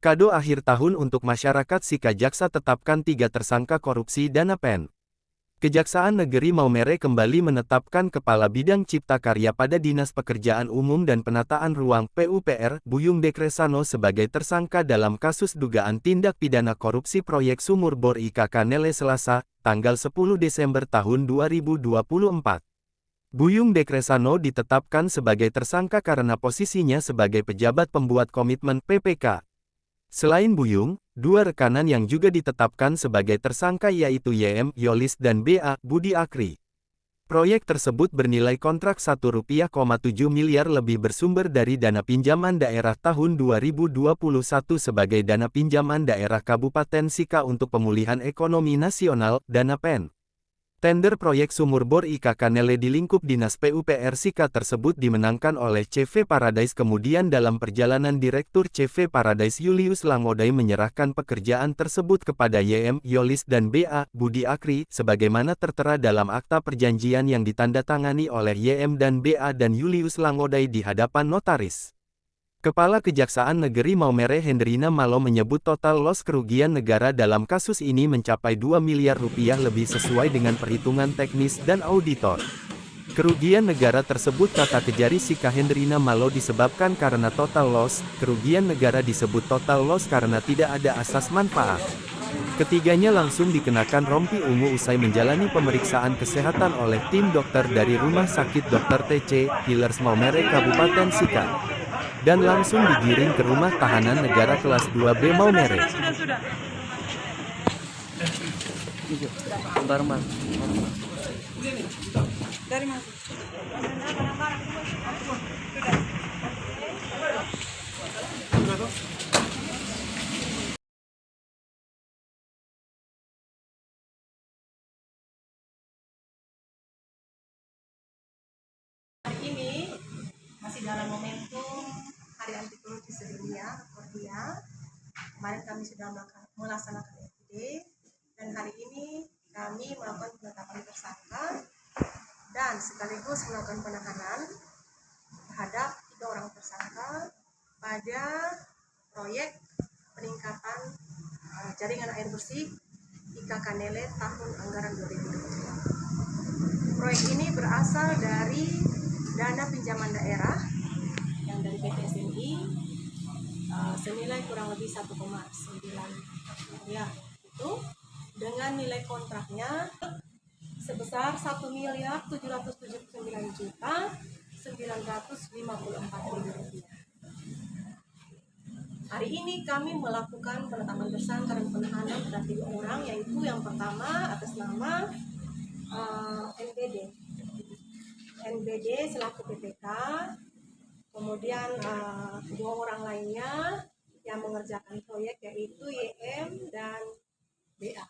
Kado akhir tahun untuk masyarakat Sika Jaksa tetapkan 3 tersangka korupsi dana PEN. Kejaksaan Negeri Maumere kembali menetapkan Kepala Bidang Cipta Karya pada Dinas Pekerjaan Umum dan Penataan Ruang (PUPR), Buyung Dekresano sebagai tersangka dalam kasus dugaan tindak pidana korupsi proyek sumur bor IKK Nele Selasa, tanggal 10 Desember tahun 2024. Buyung Dekresano ditetapkan sebagai tersangka karena posisinya sebagai pejabat pembuat komitmen PPK. Selain Buyung, dua rekanan yang juga ditetapkan sebagai tersangka yaitu YM Yolis dan BA Budi Akri. Proyek tersebut bernilai kontrak Rp1,7 miliar lebih bersumber dari dana pinjaman daerah tahun 2021 sebagai dana pinjaman daerah Kabupaten Sika untuk pemulihan ekonomi nasional, dana PEN. Tender proyek sumur bor IKK Nele di lingkup Dinas PUPR Sika tersebut dimenangkan oleh CV Paradise. Kemudian dalam perjalanan Direktur CV Paradise Julius Langodai menyerahkan pekerjaan tersebut kepada YM Yolis dan BA Budi Akri, sebagaimana tertera dalam akta perjanjian yang ditandatangani oleh YM dan BA dan Julius Langodai di hadapan notaris. Kepala Kejaksaan Negeri Maumere Hendrina Malo menyebut total loss kerugian negara dalam kasus ini mencapai 2 miliar rupiah lebih sesuai dengan perhitungan teknis dan auditor. Kerugian negara tersebut kata Kejari Sika Hendrina Malo disebabkan karena total loss. Kerugian negara disebut total loss karena tidak ada asas manfaat. Ketiganya langsung dikenakan rompi ungu usai menjalani pemeriksaan kesehatan oleh tim dokter dari Rumah Sakit Dr. TC, Healers Maumere Kabupaten Sika, dan langsung digiring ke Rumah Tahanan Negara Kelas 2B Maumere. Hari ini masih dalam momentum Hari Anti Korupsi Sedunia, Kordia. Kemarin kami sudah melaksanakan FGD, dan hari ini kami melakukan penetapan tersangka dan sekaligus melakukan penahanan terhadap 3 orang tersangka pada proyek peningkatan jaringan air bersih IKK Nele tahun anggaran 2024. Proyek ini berasal dari dana pinjaman daerah yang dari PTSNI senilai kurang lebih 1,9 miliar itu, dengan nilai kontraknya sebesar 1.779.954.000 rupiah. Hari ini kami melakukan penetapan tersangka dan penahanan terhadap 3 orang, yaitu yang pertama atas nama NBD selaku PPK, kemudian 2 orang lainnya yang mengerjakan proyek yaitu YM dan BA.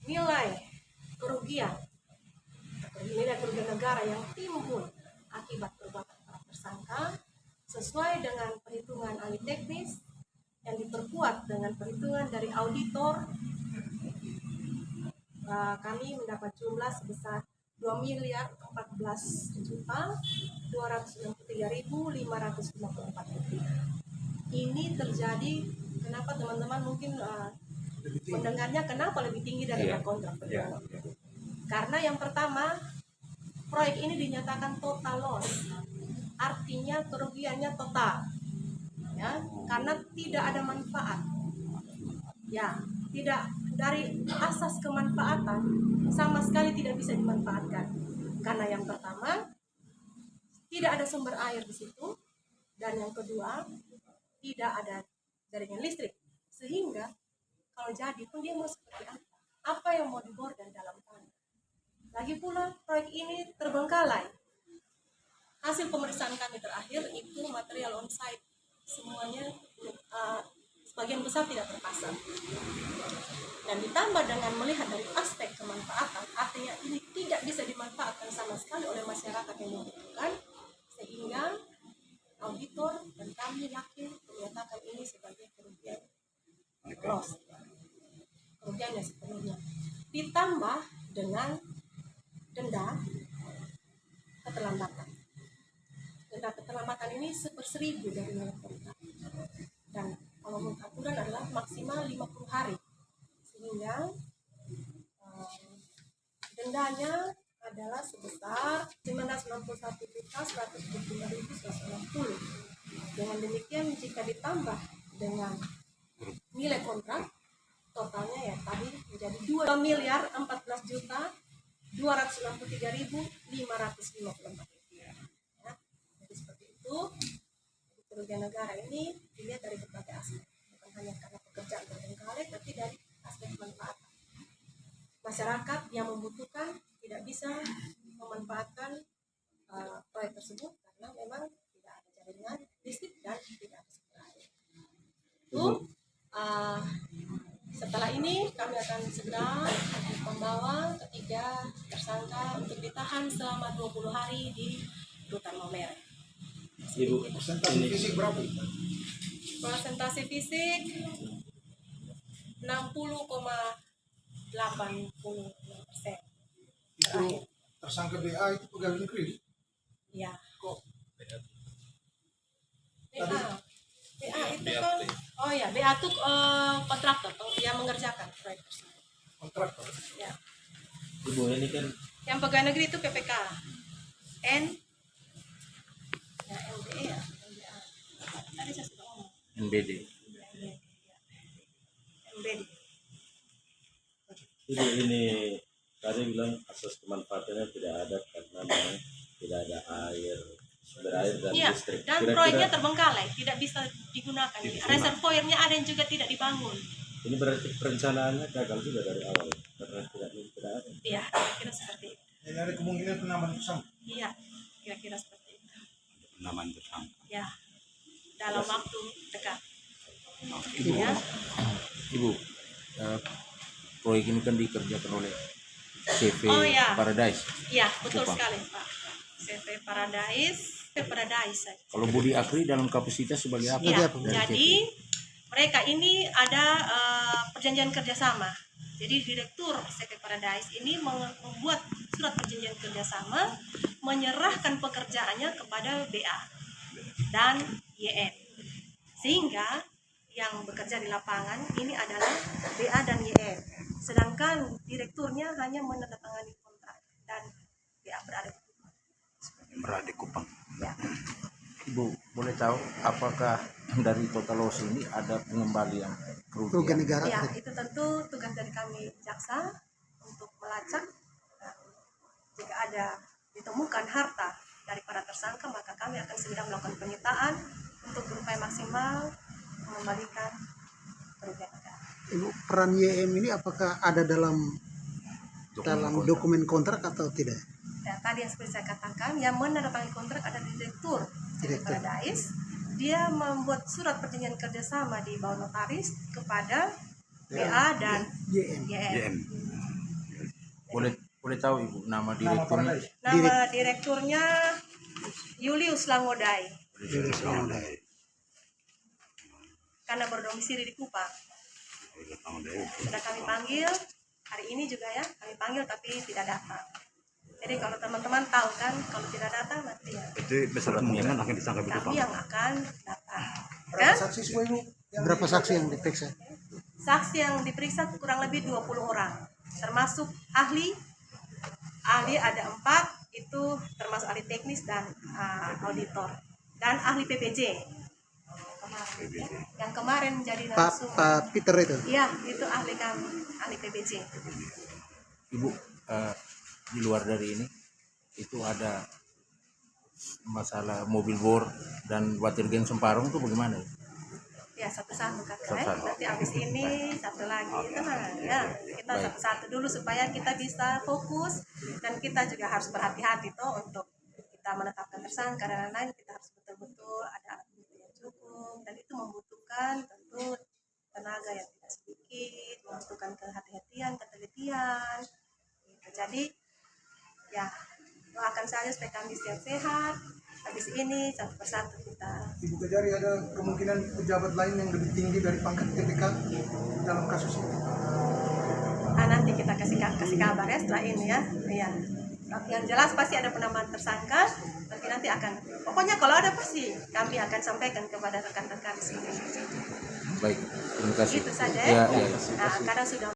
Nilai kerugian negara yang timbul akibat perbuatan para tersangka sesuai dengan perhitungan ahli teknis yang diperkuat dengan perhitungan dari auditor, kami mendapat jumlah sebesar 2.014.263.554 rupiah. Ini terjadi, kenapa teman-teman mungkin mendengarnya kenapa lebih tinggi dari kontrak? Karena yang pertama, proyek ini dinyatakan total loss, artinya kerugiannya total, ya, karena tidak ada manfaat, ya, tidak dari asas kemanfaatan sama sekali tidak bisa dimanfaatkan, karena yang pertama tidak ada sumber air di situ, dan yang kedua tidak ada jaringan listrik, sehingga kalau jadi pun dia mau seperti apa yang mau dibor dari dalam tanah. Lagi pula proyek ini terbengkalai. Hasil pemeriksaan kami terakhir itu material on-site semuanya sebagian besar tidak terpasang. Dan ditambah dengan melihat dari aspek kemanfaatan, artinya ini tidak bisa dimanfaatkan sama sekali oleh masyarakat yang membutuhkan, sehingga auditor dan kami yakin menyatakan ini sebagai kerugian loss, kerugian yang sepenuhnya, ditambah dengan denda keterlambatan. Denda keterlambatan ini 1/1000 dari nilai kontrak. 125.160. Dengan demikian jika ditambah dengan nilai kontrak totalnya ya tadi menjadi 2.014.263.554 rupiah. Ya, jadi seperti itu. Kerugian negara ini dilihat dari berbagai aspek, bukan hanya karena pekerjaan terbengkalai, tapi dari aspek manfaat. Masyarakat yang membutuhkan tidak bisa memanfaatkan proyek tersebut karena memang tidak ada jaringan listrik dan tidak ada sumber air. Setelah ini kami akan segera membawa ketiga tersangka untuk ditahan selama 20 hari di Rutan Maumere. Ibu, Persentase fisik berapa? Persentase fisik 60,86%. Itu tersangka BA itu pegawai negeri. Ya. Kok BA itu kan, oh ya, BA itu kontraktor yang mengerjakan proyek tersebut. kontraktor? Ya. Ibu ini kan Yang pegawai negeri itu PPK, N, ya MDE ya, MDA. Tadi saya sudah ngomong. NBD. MBD. Ibu ini tadi bilang asas kemanfaatannya tidak ada karena memang tidak ada air, sumber air dan Iya, listrik. dan proyeknya terbengkalai, tidak bisa digunakan. Reservoirnya ada yang juga tidak dibangun. Ini berarti perencanaannya gagal juga dari awal karena tidak ada. Iya, kira-kira seperti itu. Ini ada kemungkinan penambahan tersangka. Iya, kira-kira seperti itu. Penambahan tersangka. Ya, dalam waktu dekat. Ibu, Ya, Ibu, proyek ini kan dikerjakan oleh CV Oh, ya. Paradise. iya betul Kupang. sekali Pak. CV Paradise saja. Kalau Budi Akri dalam kapasitas sebagai apa? Ya, Dari jadi CV? mereka ini ada perjanjian kerjasama. Jadi direktur CV Paradise ini membuat surat perjanjian kerjasama, menyerahkan pekerjaannya kepada BA dan YN, sehingga yang bekerja di lapangan ini adalah BA dan YN, sedangkan direkturnya hanya menandatangani kontrak dan BA berada di Kupang. Berada di Kupang. Ya. Ibu, boleh tahu apakah dari total loss ini ada pengembalian kerugian? Ya, itu tentu tugas dari kami jaksa untuk melacak. Nah, jika ada ditemukan harta dari para tersangka, maka kami akan segera melakukan penyitaan untuk berupaya maksimal mengembalikan kerugian negara. Ibu, peran YM ini apakah ada dalam dokumen kontrak atau tidak? Ya, tadi yang seperti saya katakan, yang menandatangani kontrak ada direktur Paradise. Dia membuat surat perjanjian kerjasama di bawah notaris kepada BA dan YN. Boleh tahu Ibu nama Nama direkturnya? Paradise. Nama direkturnya Julius Langodai, karena berdomisili di Kupang. Sudah kami panggil hari ini juga ya, kami panggil tapi tidak datang. Jadi kalau teman-teman tahu kan, kalau tidak datang nanti ya Itu besar kemungkinan akan disangka kami yang akan datang. Berapa Kan? saksi semua Ibu? Berapa saksi yang diperiksa? Saksi yang diperiksa kurang lebih 20 orang, termasuk ahli. Ahli ada 4, itu termasuk ahli teknis dan auditor, dan ahli PPJ. Yang kemarin menjadi narasumber. Pak Peter itu. Iya, itu ahli kami, ahli PPJ. Ibu, di luar dari ini itu ada masalah mobil bor dan water geng Semparong itu bagaimana? Ya, satu-satu kakak. Satu-satu. Nanti habis ini satu lagi, tenang ya. Kita Baik. satu-satu dulu supaya kita bisa fokus, dan kita juga harus berhati-hati tuh untuk kita menetapkan tersangka dan lain-lain. Kita harus betul-betul ada alat bukti yang cukup, dan itu membutuhkan tentu tenaga yang tidak sedikit, membutuhkan kehati-hatian, ketelitian. Gitu. Jadi ya, doakan saja supaya kami sehat-sehat. Habis ini satu persatu kita. Ibu Kejari, ada kemungkinan pejabat lain yang lebih tinggi dari pangkat TPK dalam kasus ini? Nanti kita kasih kabar ya setelah ini ya. Iya. Yang jelas pasti ada penambahan tersangka. Nanti akan. Pokoknya kalau ada pasti kami akan sampaikan kepada rekan-rekan di sini. Baik, terima kasih. Itu saja ya. Ya. Nah, karena sudah